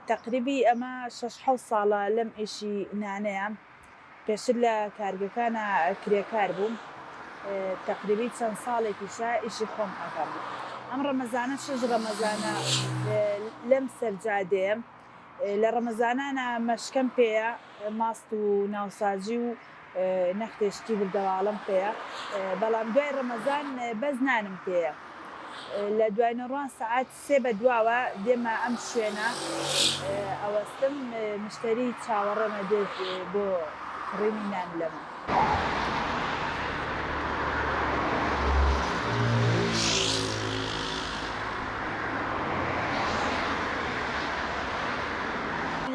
تقریبی ئەمە 6 ساڵە لەم ئیشی نانەیە پێشتر لە کارگەکانە کرێکار بووم تقریبی چەند ساڵێکیشە ئیشی خۆم ئەەکەم ئەم ڕەمەزانە 6 ڕەمەزانە لەم سەرجادەیە لە ڕەمەزانانە مەشکەم پێەیە ماست و ناوساجی و نەختێشتی بردەواڵم پێەیە بەڵام دوای ڕەمەزان بەس نانم پێەیە لە دوایینەڕوان سەعات 3 بە دواوە دێمە ئەم شوێنە ئەوەستم مشتری چاوەڕێمە دێت بۆ کڕینی نان لەمە.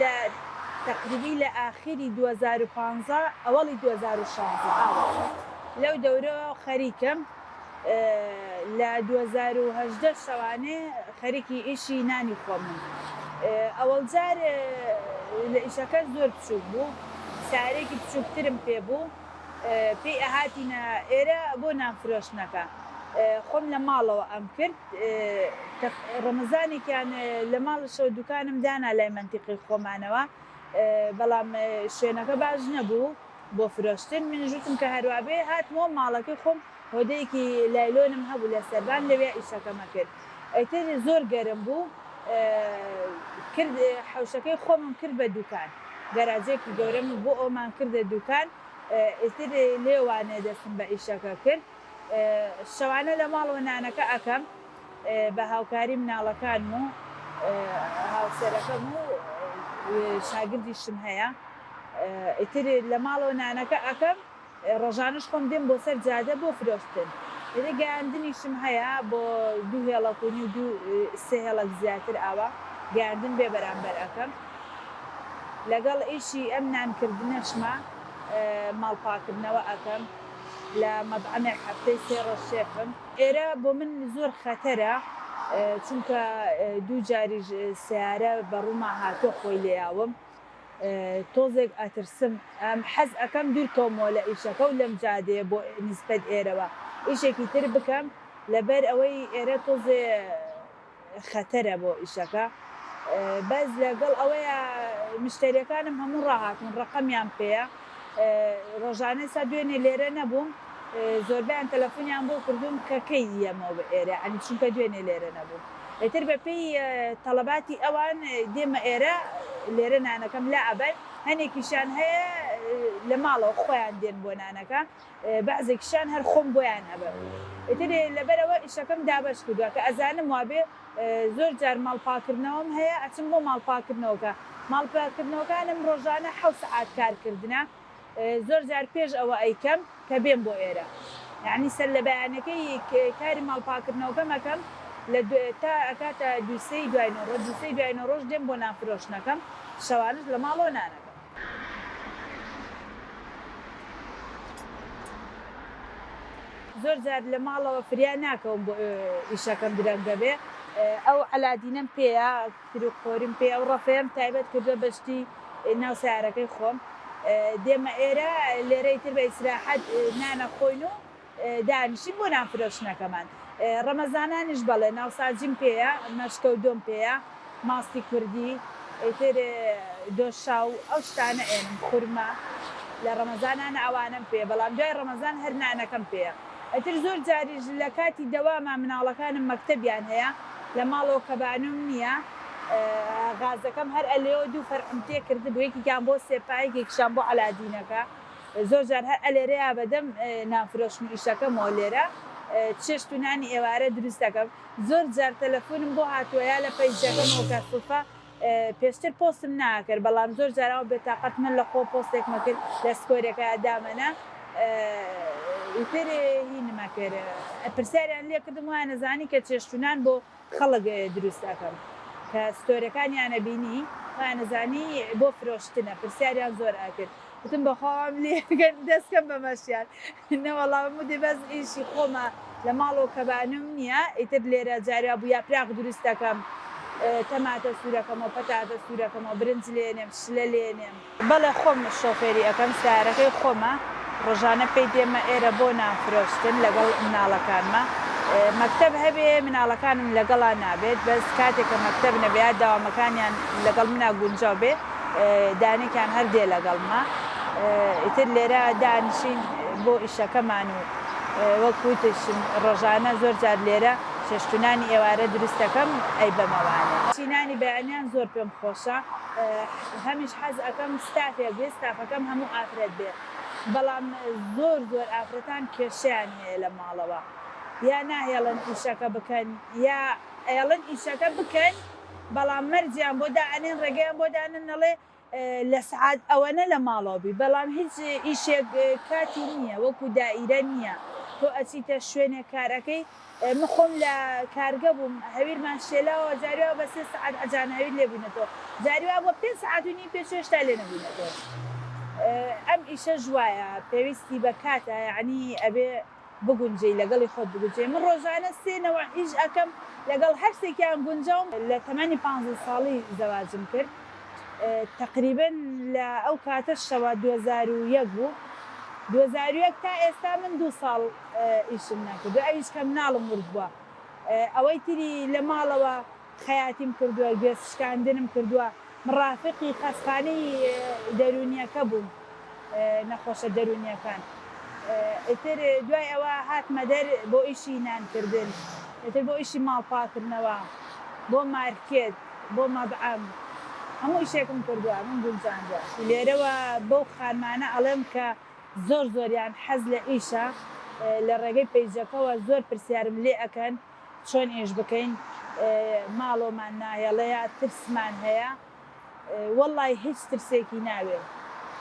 لە تقریبی لە ئاخری 2015 ئەوەڵی 2016 لەو دەورەوە خەریکم لە 2018 شەوانێ خەریکی ئیشی نانی خۆمن ئەوەڵ جار لە ئیشەکە زۆر بچووک بوو سارێکی بچووکترم پێ بوو پێی ئەهاتینە ئێرە بۆ نانفرۆشتنەکە خۆم لە ماڵەوە ئەم کرد ڕەمەزانێکیان لە ماڵشەوە دوکانم دانا لای منتیقی خۆمانەوە بەڵام شوێنەکە باش نەبوو بۆ فرۆشتن من ژوتم کە هەروابێ هاتمەوە ماڵەکەی خۆم هۆدەیەکی لایلۆنم هەبوو لە سەربان لەوێ ئیشەکەمە کرد ئەیتر زۆر گەرم بوو کرد حەوشەکەی خۆمم کرد بە دوکان گەراجێکی گەورەم بۆ ئەومان کردە دوکان ئێتر لێوانێ دەستم بە ئیشەکە کرد شەوانە لە ماڵەوە نانەکە ئەەکەم بە هاوکاری مناڵەکان و هاوسەرەکەم و شاگردیشم هەیە ئیتر لە ماڵەوە نانەکە ئەەکەم ڕۆژانش خۆم دێم بۆ سەر جادە بۆ فرۆشتن لێ گەیاندنیشم هەیە بۆ 2 هێڵەکونی و 3 هێڵک زیاتر ئاوە گەیاندن بێ بەرامبەر ئەەکەم لەگەڵ ئیشی ئەم نانکردنەشمە ماڵپاکردنەوە ئەەکەم لە مەطعەمێک هەفتەی 3 ڕۆژ شێفم ئێرە بۆ من زۆر خەتەرە چونکە دوو جاریش سیارە بەڕووما هاتۆ خۆی لێیاوم تۆزێک ئەترسم حەز ئەەکەم دوورکەومەوە لە ئیشەکە و لەم جادەیە بۆ نیسبەت ئێرەوە ئیشێکی تر بکەم لەبەر ئەوەی ئێرە تۆزێ خەتەرە بۆ ئیشەکە بەس لەگەڵ ئەوەیە مشتریەکانم هەموو ڕاهاتن ڕقەمیان پێەیە ڕۆژانەی سا دوێنێ لێرە نەبووم زۆربیان تەلەفۆنیان بۆ کردوم کە کەی ئەمەوە بە ئێرە ئەنی چونکە دوێنێ لێرە نەبووم ئێتر بەپێی تەڵەباتی ئەوان دێمە ئێرە لێرە نانەکەم لا ئەبەر هەنێکیشان هەیە لە ماڵەوە خۆیان دێن بۆ نانەکە بەعزێکیشان هەر خۆم بۆیان هەبەر ئێتر لەبەرەوە ئیشەکەم دابەش کردووە کە ئەزانم وابێ زۆر جار ماڵپاکردنەوەم هەیە ئەچم بۆ ماڵپاکردنەوەکە ماڵپاکردنەوەکانم ڕۆژانە 7 سەعات کارکردنە زۆر جار پێش ئەوە ئەیکەم کە بێم بۆ ئێرە یعنی سەر لە بەیانەکەی کاری ماڵپاکردنەوەکەم ئەەکەم تا ئەکاتە دووسەی دوایینەڕۆژ دووسەی دوایینەڕۆژ دێم بۆ نانفرۆشتنەکەم شەوانش لە ماڵەوە نانەکەم زۆر جار لە ماڵەوە فریان ناکەوم بۆ ئیشەکەم درەنگ دەبێ ئەو عەلادینەم پێیە کروخۆریم پێ ئەو ڕەفەیەم تایبەت کردووە بەشتی ناو سیارەکەی خۆم دێمە ئێرە لێرەی تر بە ئیسراحەت نانە خۆین و دانیشین بۆ نانفرۆشتنەکەمان ڕەمەزانانیش بەڵێ ناوساجیم پێیە مەشکە و دۆم پێیە ماستی کوردی ئیتر دۆشاو ئەو شتانە ئێنم خورمە لە ڕەمەزانانە ئەوانم پێ بەڵام دوای ڕەمەزان هەر نانەکەم پێیە ئەتر زۆر جاریش لە کاتی دەواما مناڵەکانم مەکتەبیان هەیە لە ماڵەوە کەبانوم نییە غازەکەم هەر ئەلێەوە دوو فەرقم تێ کرد بۆ یەکێکیان بۆ سێپایەکێکیشان بۆ عەلادینەکە زۆر جار هەر ئەلێرەیە بەدەم نانفرۆشتن ئیشەکەمەوە لێرە چێشت و نانی ئێوارە دروست دەکەم زۆر جار تەلەفۆنم بۆ هاتووەیە لە پەیجەکەمەوە کە سوفا پێشتر پۆستم ناکرد بەڵام زۆر جارەوە بێتاقەت من لە خۆ پۆستێکمە کرد لە سکۆرێکە دامەنە ئیتر هینمە کرد پرسیاریان لێ کردم وایە نەزانی کە چێشتونان بۆ خەڵک دروست دەکەم کە ستۆرەکانیانە بینی وایە نەزانی بۆ فرۆشتنە پرسیاریان زۆر ئاکرد وتم بەخۆم لێ دەستکەم بە مەشیان نەوەڵام دێ بەس ئیشی خۆمە لە ماڵەوە کەبانم نییە ئیتر لێرە جاریا بوو یاپراق دروست دەکەم تەماتە سوورەکەمەوە پەتاتە سوورەکەمەوە برنج لێنێم شلە لێنێم بەڵێ خۆم شۆفێری ئەەکەم سیارەکەی خۆمە ڕۆژانە پێی دێمە ئێرە بۆ نانفرۆشتن لەگەڵ مناڵەکانمە مەکتەب هەبێ مناڵەکانم لەگەڵا نابێت بەس کاتێککە مەکتەب نەبێت داوامەکانیان لەگەڵ منا گونجاو بێ دانێکیان هەردێ لەگەڵما ئیتر لێرە دانیشین بۆ ئیشەکەمان و وەکوتشم ڕۆژانە زۆر جار لێرە چێشتونانی ئێوارە دروستەکەم ئەی بەمەوانێ چینانی بەیانیان زۆر پێم خۆشە هەمیش حەز ئەەکەم ستافێک بێ ستافەکەم هەموو ئافرەت بێ بەڵام زۆر ئافرەتان کێشیان هەیە لە ماڵەوە یا ناهێڵن ئیشەکە بکەن یا ئێڵن ئیشەکە بکەن بەڵام مەرجیان بۆ داانێن ڕێگەیان بۆ دانن نەڵێ لە سعات ئەوەنە لە ماڵەوەبی بەڵام هیچ ئیشێک کاتی نییە وەکو دائیرە نییە تۆ ئەچیتە شوێنێ کارەکەی مخۆم لە کارگە بووم هەویرمان شێلاوە جاریوە بە 3 سعات ئەجان هەویر لێبوونەوە جاریوا بۆ 5 سعات و نیم پێش هێشتا لێ نەبوونەوە ئەم ئیشە ژوایە پێویستی بە کاتە یعنی ئەبێ بگونجەی لەگەڵی خۆت بگوجێ من ڕۆژانە سێنەوە ئیش ئەەکەم لەگەڵ هەر سێکیان گونجاوم لە تەمەنی 15 ساڵی زەواجم کرد تقریبا لە ئەو کاتە شەوە 2001 بوو 2001 تا ئێستا من 2 ساڵ ئیشم نەکردو ئەویش کە مناڵم ورد بووە ئەوەی تری لە ماڵەوە خەیاتیم کردووە گوێسشکاندنم کردووە مڕافقی خەسخانەی دەرونیەکە بووم نەخۆشە دەرونیەکان ئیتر دوای ئەوە هاتمە دەر بۆ ئیشی نانکردن ئیتر بۆ ئیشی ماڵپاکردنەوە بۆ مارکێت بۆ مەبعەم هەموو ئیشێکم کردووە من گونجانجا لێرەوە بەو خانمانە ئەڵێم کە زۆریان حەز لە ئیشە لە ڕێگەی پەیجەکەەوە زۆر پرسیارم لێ ئەەکەن چۆن ئێش بکەین ماڵۆمان ناهێڵەیە ترسمان هەیە وەڵی هیچ ترسێکی ناوێ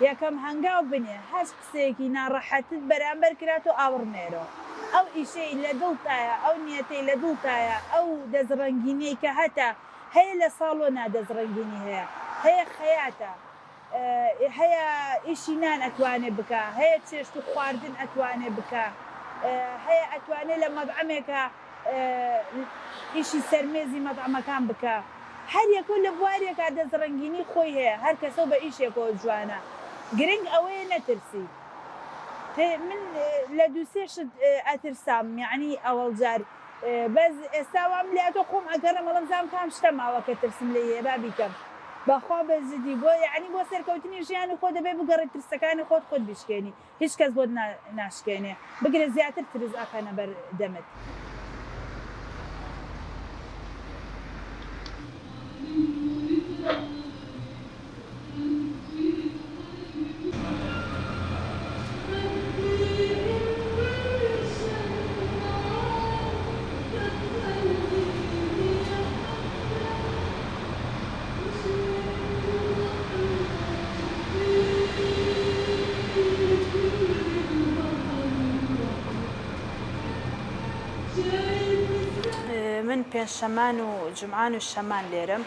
یەکەم هەنگاو بنێ هەش قسەیەکی ناڕەحەتت بەرامبەر کرات و ئاوڕنێرەوە ئەو ئیشەی لە دڵتایە ئەو نیەتەی لە دڵتایە ئەو دەزڕەنگینەی کە هەتا هەیە لە ساڵۆ نادەزڕەنگینی هەیە خەیاتە هەیە ئیشی نان ئەتوانێ بکە هەیە چێشت و خواردن ئەتوانێ بکە هەیە ئەتوانێت لە مەبعەمێکە ئیشی سەرمێزی مەبعەمەکان بکە هەر یەکۆ لە بوارێکا دەزڕەنگینی خۆی هەیە هەر کەسە بە ئیشێکەوە جوانە گرنگ ئەوەیە نەترسی من لە دووسێشت ئەترسام یعنی ئەوەڵجار بەس ئێستا وام لێتۆ خۆم ئەگەڕە مەڵم زام کام شتە ماوە کە ترسم لە هێبا بیکەم بەخوا بەزدی بۆ یعنی بۆ سەرکەوتنی ژیانی خۆ دەبێ بگەڕێت ترسەکانی خۆت بشکێنی هیچ کەس بۆ ناشکێنێ بگرە زیاتر ترس ئەکەنە بەردەمت من پێنجشەمان و جمعان و شەمان لێرم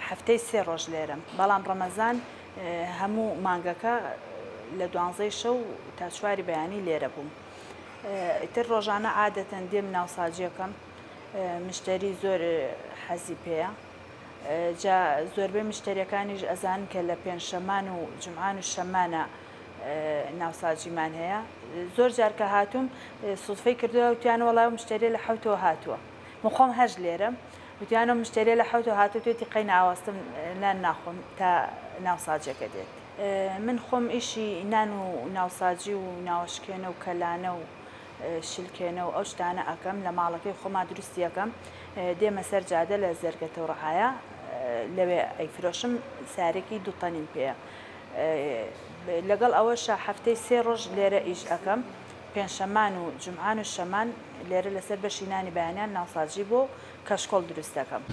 هەفتەی 3 ڕۆژ لێرم بەڵام ڕەمەزان هەموو مانگەکە لە 12 شەو تا 4 بەیانی لێرە بووم ئیتر ڕۆژانە عادەتەن دێم ناوساجیەکەم مشتری زۆر حەزی پێیە جا زۆربەی مشتریەکانیش ئەزان کە لە پێنجشەمان و جمعان و شەمانە ناوساجیمان هەیە زۆر جارکە هاتووم سوودفەی کردووە وتیان وەڵای مشتری لە حوتەوە هاتووە مخۆم هەژ لێرم وتیانە مشتری لە حوتەوە هاتوو توێتی قەی ناوەستم نان ناخۆم تا ناوساجەکە دێت من خۆم ئیشی نان و ناوساجی و ناوەشکێنە و کەلانە و شلکێنە و ئەو شتانە ئەەکەم لە ماڵەکەی خۆما دروستی یەکەم دێمە سەر جادە لە زەرگەتە و ڕەحایە لەوێ ئەیفرۆشم سارێکی 2 تەنیم پێەیە لەگەڵ ئەوەشە هەفتەی 3 ڕۆژ لێرە ئیش ئەەکەم پێنجشەمان و جمعان و شەمان لێرە لەسەر بەشی نانی بەیانیان ناوساجی بۆ کەشکۆڵ دروست دەکەم.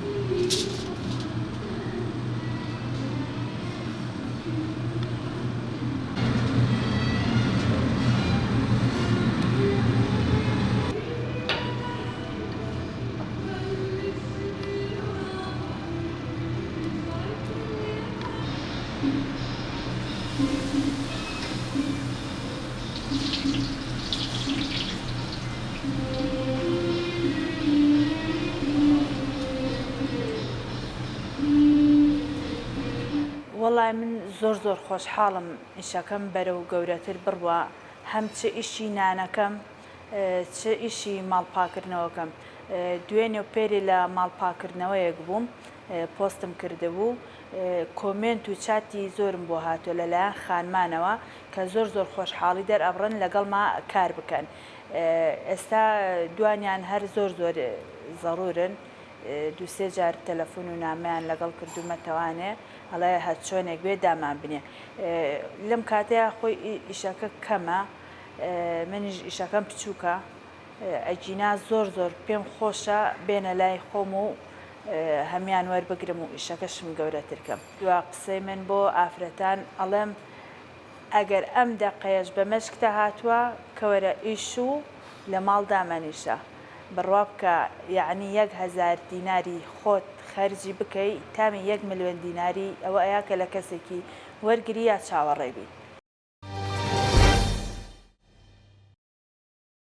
وەڵای من زۆر خۆشحاڵم ئیشەکەم بەرەو گەورەتر بڕوە هەمچە ئیشی نانەکەم چ ئیشی ماڵپاکردنەوەکەم دوێنێ و پێری لە ماڵپاکردنەوەیەک بووم پۆستم کردهبوو کۆمنت و چاتی زۆرم بۆ هاتووە لەلایەن خانمانەوە کە زۆر زۆر خۆشحاڵی دەرئەبڕن لەگەڵما کار بکەن ئێستا دوانیان هەر زۆر زۆر زەڕورن دوسێ جار تەلەفۆن و نامەیان لەگەڵ کردومەتەوانێ هەڵێ هەر چۆنێک بێ دامان بنێ لەم کاتەیە خۆی ئیشەکە کەمە منیش ئیشەکەم بچووکە ئەجینا زۆر زۆر پێم خۆشە بێنە لای خۆم و هەمان وەربگرم و ئیشەکەشم گەورەترکەم دوا قسەی من بۆ ئافرەتان ئەڵێم ئەگەر ئەم دەقەیەش بە مەشکتە هاتووە کەوەرە ئیش و لە ماڵ دامەنیشە بڕوا بکە یعنی 1000 دیناری خۆت خەرجی بکەی تامی 1 ملیۆن دیناری ئەوە ئەیاکە لە کەسێکی وەرگری یا چاوەڕێبی